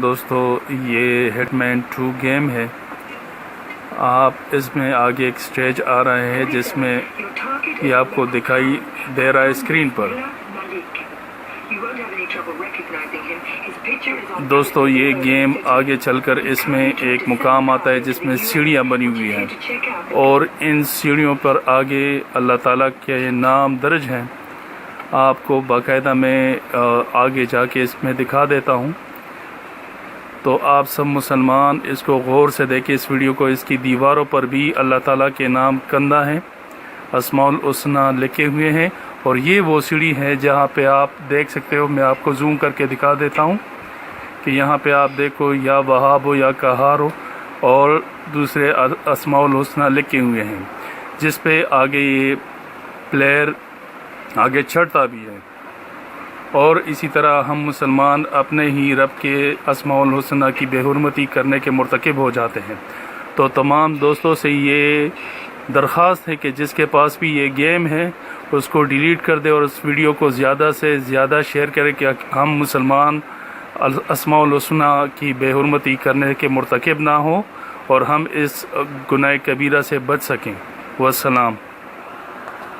دوستو یہ ہٹ مین 2 گیم ہے. آپ اس میں آگے ایک سٹیج آ رہے ہیں جس میں یہ آپ کو دکھائی دے رہا ہے اسکرین پر. دوستو یہ گیم آگے چل کر اس میں ایک مقام آتا ہے جس میں سیڑھیاں بنی ہوئی ہیں اور ان سیڑھیوں پر آگے اللہ تعالیٰ کے نام درج ہیں. آپ کو باقاعدہ میں آگے جا کے اس میں دکھا دیتا ہوں. تو آپ سب مسلمان اس کو غور سے دیکھیں اس ویڈیو کو. اس کی دیواروں پر بھی اللہ تعالیٰ کے نام کندہ ہیں, اسماء الحسنی لکھے ہوئے ہیں. اور یہ وہ سیڑھی ہے جہاں پہ آپ دیکھ سکتے ہو. میں آپ کو زوم کر کے دکھا دیتا ہوں کہ یہاں پہ آپ دیکھو یا وہاب ہو یا قہار ہو اور دوسرے اسماء الحسنی لکھے ہوئے ہیں جس پہ آگے یہ پلیئر آگے چڑھتا بھی ہے. اور اسی طرح ہم مسلمان اپنے ہی رب کے اسماء الحسنی کی بے حرمتی کرنے کے مرتکب ہو جاتے ہیں. تو تمام دوستوں سے یہ درخواست ہے کہ جس کے پاس بھی یہ گیم ہے اس کو ڈیلیٹ کر دے اور اس ویڈیو کو زیادہ سے زیادہ شیئر کرے کہ ہم مسلمان اسماء الحسنی کی بے حرمتی کرنے کے مرتکب نہ ہوں اور ہم اس گناہ کبیرہ سے بچ سکیں. والسلام.